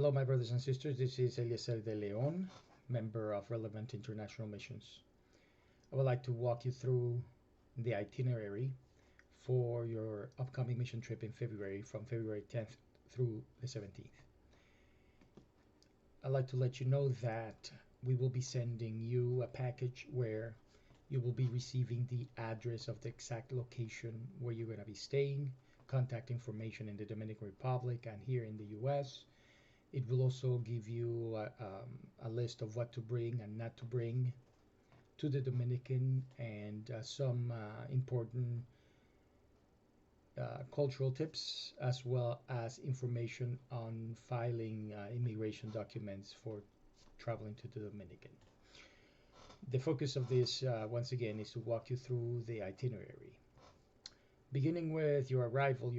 Hello, my brothers and sisters. This is Eliezer de Leon, member of Relevant International Missions. I would like to walk you through the itinerary for your upcoming mission trip in February, from February 10th through the 17th. I'd like to let you know that we will be sending you a package where you will be receiving the address of the exact location where you're going to be staying, contact information in the Dominican Republic and here in the US. It will also give you a list of what to bring and not to bring to the Dominican, and some important cultural tips, as well as information on filing immigration documents for traveling to the Dominican. The focus of this, once again, is to walk you through the itinerary. Beginning with your arrival,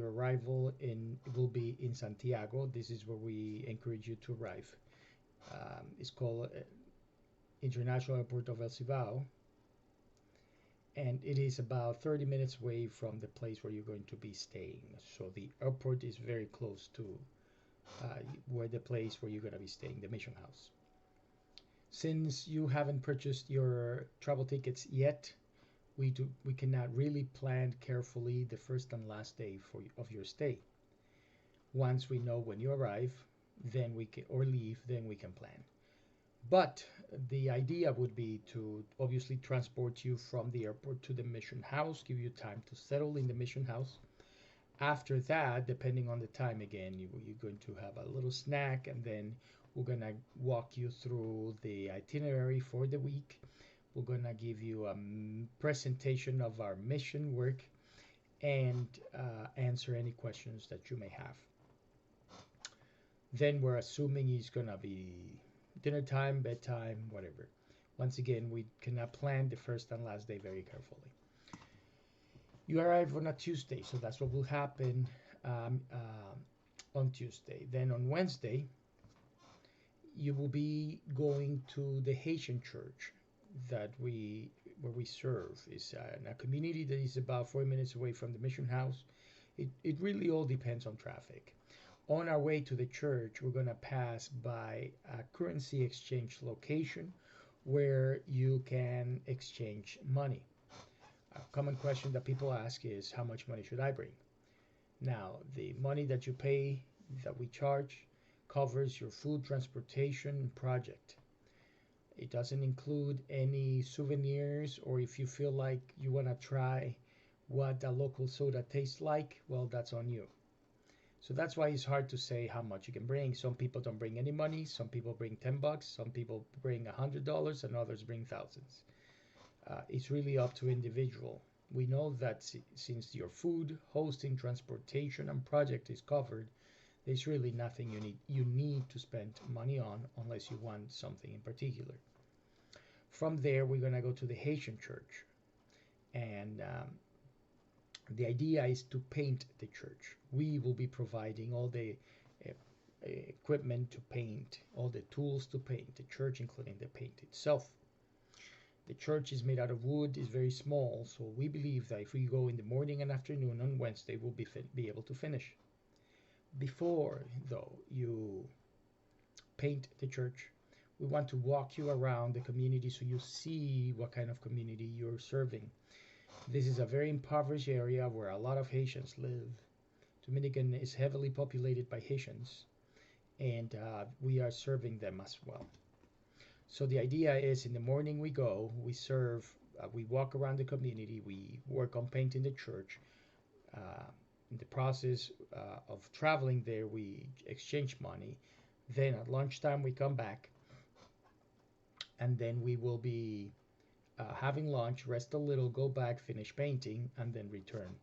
will be in Santiago. This is where we encourage you to arrive. It's called International Airport of El Cibao, and it is about 30 minutes away from the place where you're going to be staying. So the airport is very close to where the place where you're going to be staying, the mission house. Since you haven't purchased your travel tickets yet, we cannot really plan carefully the first and last day of your stay. Once we know when you arrive, then we can or leave, then we can plan. But the idea would be to obviously transport you from the airport to the mission house, give you time to settle in the mission house. After that, depending on the time, again, you're going to have a little snack, and then we're going to walk you through the itinerary for the week. We're going to give you a presentation of our mission work and answer any questions that you may have. Then we're assuming it's going to be dinner time, bedtime, whatever. Once again, we cannot plan the first and last day very carefully. You arrive on a Tuesday, so that's what will happen on Tuesday. Then on Wednesday, you will be going to the Haitian church where we serve. It's a community that is about 4 minutes away from the mission house. It really all depends on traffic. On our way to the church, we're going to pass by a currency exchange location where you can exchange money. A common question that people ask is, how much money should I bring? Now, the money that you pay, that we charge, covers your food, transportation, project. It doesn't include any souvenirs, or if you feel like you want to try what a local soda tastes like, well, that's on you. So that's why it's hard to say how much you can bring. Some people don't bring any money. Some people bring $10. Some people bring $100, and others bring thousands. It's really up to individual. We know that since your food, hosting, transportation, and project is covered, there's really nothing you need to spend money on unless you want something in particular. From there, we're going to go to the Haitian church, and the idea is to paint the church. We will be providing all the equipment to paint, all the tools to paint the church, including the paint itself. The church is made out of wood, is very small, so we believe that if we go in the morning and afternoon on Wednesday, we'll be able to finish. Before, though, you paint the church, we want to walk you around the community so you see what kind of community you're serving. This is a very impoverished area where a lot of Haitians live. Dominican is heavily populated by Haitians, and we are serving them as well. So the idea is, in the morning we go, we serve, we walk around the community, we work on painting the church. In the process of traveling there, we exchange money. Then at lunchtime we come back, and then we will be having lunch, rest a little, go back, finish painting, and then return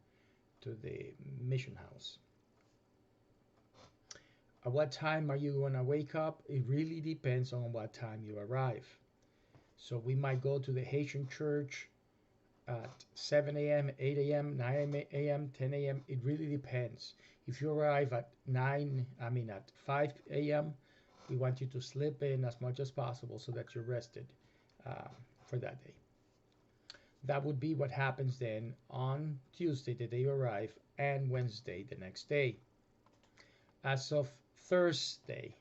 to the mission house. At what time are you going to wake up? It really depends on what time you arrive. So we might go to the Haitian church at 7 a.m., 8 a.m., 9 a.m., 10 a.m. It really depends. If you arrive at 5 a.m., we want you to slip in as much as possible so that you're rested for that day. That would be what happens then on Tuesday, the day you arrive, and Wednesday, the next day. As of Thursday,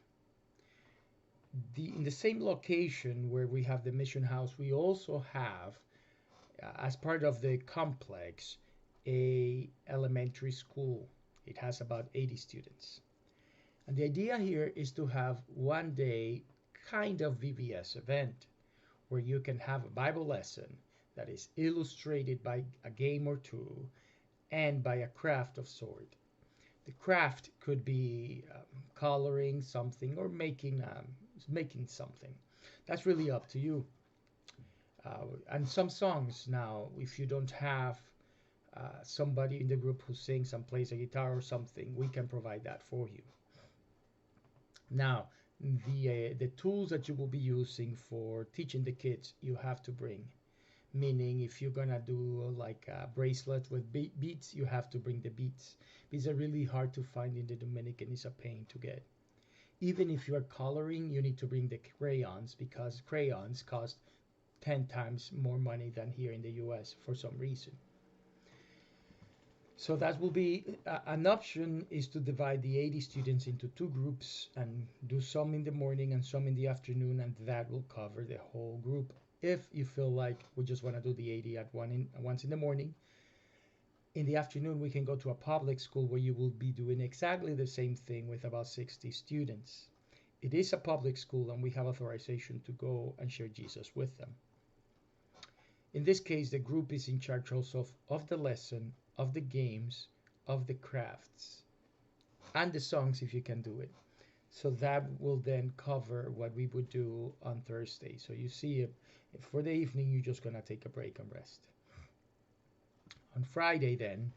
In the same location where we have the mission house, we also have, as part of the complex, a elementary school. It has about 80 students. And the idea here is to have one day kind of VBS event where you can have a Bible lesson that is illustrated by a game or two and by a craft of sort. The craft could be coloring something or making something. That's really up to you. And some songs now, if you don't have somebody in the group who sings and plays a guitar or something, we can provide that for you. Now, the tools that you will be using for teaching the kids, you have to bring. Meaning, if you're gonna do like a bracelet with beads, you have to bring the beads. These are really hard to find in the Dominican. It's a pain to get. Even if you are coloring, you need to bring the crayons because crayons cost 10 times more money than here in the US for some reason. So that will be an option, is to divide the 80 students into two groups and do some in the morning and some in the afternoon, and that will cover the whole group. If you feel like we just want to do the 80 at once in the morning, in the afternoon we can go to a public school where you will be doing exactly the same thing with about 60 students. It is a public school and we have authorization to go and share Jesus with them. In this case, the group is in charge also of the lesson, of the games, of the crafts, and the songs if you can do it. So that will then cover what we would do on Thursday. So you see, if for the evening, you're just going to take a break and rest. On Friday, then,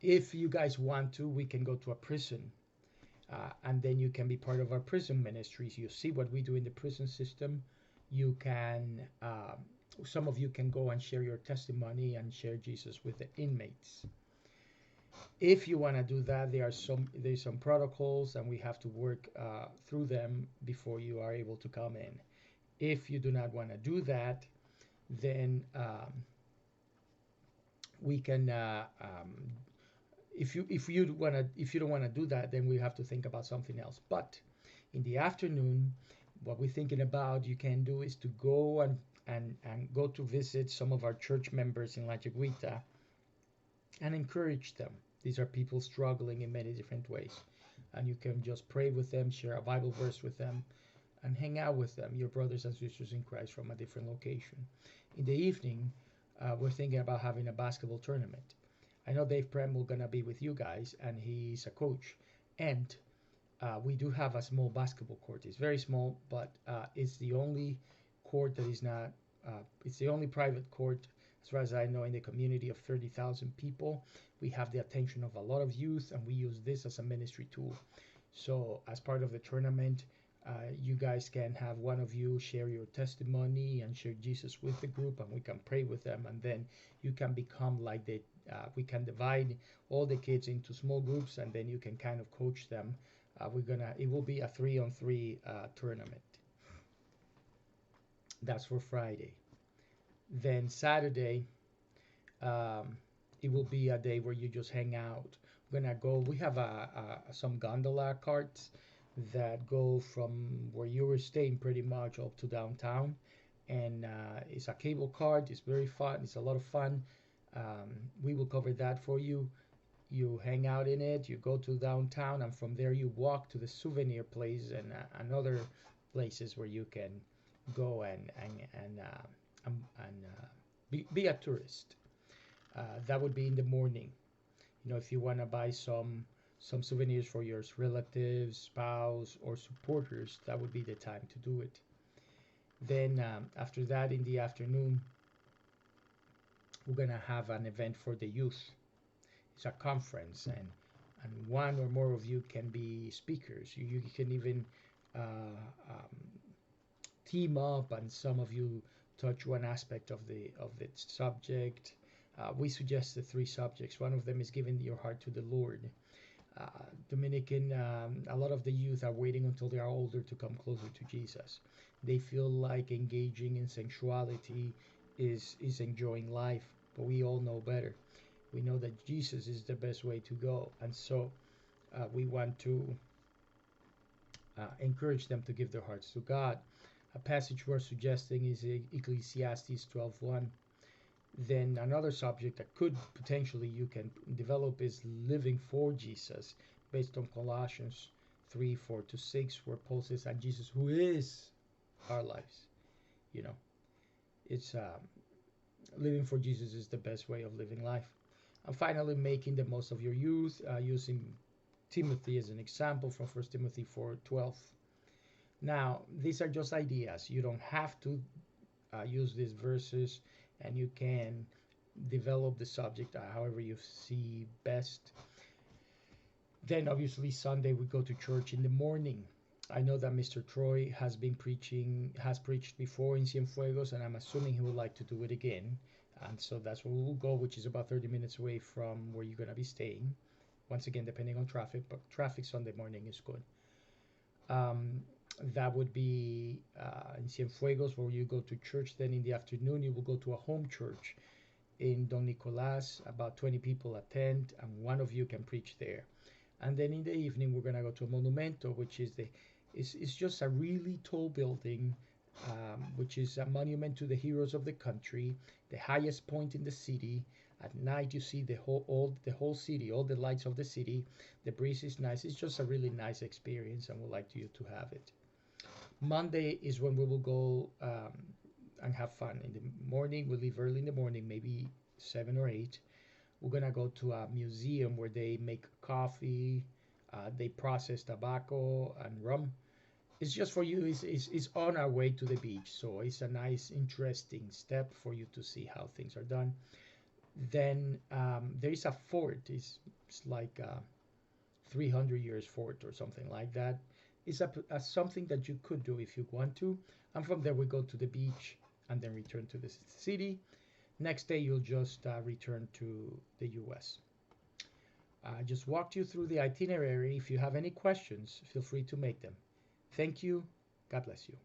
if you guys want to, we can go to a prison. And then you can be part of our prison ministries. You see what we do in the prison system. You can some of you can go and share your testimony and share Jesus with the inmates. If you want to do that, there's some protocols and we have to work through them before you are able to come in. If you do not want to do that, then we can. If you don't want to do that, then we have to think about something else. But in the afternoon, what we're thinking about you can do is to go and go to visit some of our church members in La Chiguita and encourage them. These are people struggling in many different ways. And you can just pray with them, share a Bible verse with them, and hang out with them, your brothers and sisters in Christ from a different location. In the evening, we're thinking about having a basketball tournament. I know Dave Prem will going to be with you guys, and he's a coach. And we do have a small basketball court. It's very small, but it's the only court that is not, it's the only private court, as far as I know, in the community of 30,000 people. We have the attention of a lot of youth, and we use this as a ministry tool. So as part of the tournament, you guys can have one of you share your testimony and share Jesus with the group, and we can pray with them, and then you can become like we can divide all the kids into small groups, and then you can kind of coach them. It will be a 3-on-3 tournament. That's for Friday. Then Saturday, it will be a day where you just hang out. We have some gondola carts that go from where you were staying pretty much up to downtown. And it's a cable cart. It's very fun. It's a lot of fun. We will cover that for you. You hang out in it, you go to downtown, and from there you walk to the souvenir place and other places where you can go and be a tourist. That would be in the morning. You know, if you want to buy some souvenirs for your relatives, spouse, or supporters, that would be the time to do it. Then after that, in the afternoon, we're gonna have an event for the youth. It's a conference, and one or more of you can be speakers. You can even team up, and some of you touch one aspect of the subject. We suggested 3 subjects. One of them is giving your heart to the Lord. Dominican, a lot of the youth are waiting until they are older to come closer to Jesus. They feel like engaging in sensuality is enjoying life, but we all know better. We know that Jesus is the best way to go, and so we want to encourage them to give their hearts to God. A passage we're suggesting is Ecclesiastes 12:1. Then another subject that could potentially you can develop is living for Jesus, based on Colossians 3:4-6, where Paul says, "And Jesus, who is our lives." You know, it's living for Jesus is the best way of living life. And finally, making the most of your youth, using Timothy as an example from 1 Timothy 4:12. Now, these are just ideas. You don't have to use these verses, and you can develop the subject however you see best. Then, obviously, Sunday we go to church in the morning. I know that Mr. Troy has preached before in Cienfuegos, and I'm assuming he would like to do it again. And so that's where we'll go, which is about 30 minutes away from where you're going to be staying. Once again, depending on traffic, but traffic Sunday morning is good. That would be in Cienfuegos, where you go to church. Then in the afternoon, you will go to a home church in Don Nicolas. About 20 people attend, and one of you can preach there. And then in the evening, we're going to go to a monumento, which is it's just a really tall building, which is a monument to the heroes of the country, the highest point in the city. At night, you see the whole city, all the lights of the city. The breeze is nice. It's just a really nice experience, and we'd like you to have it. Monday is when we will go and have fun. In the morning, we leave early in the morning, maybe 7 or 8. We're gonna go to a museum where they make coffee, they process tobacco and rum. It's just for you. It's on our way to the beach, so it's a nice, interesting step for you to see how things are done. Then there is a fort. It's like a 300 years fort or something like that. It's a something that you could do if you want to. And from there we go to the beach and then return to the city. Next day you'll just return to the US. I just walked you through the itinerary. If you have any questions, feel free to make them. Thank you. God bless you.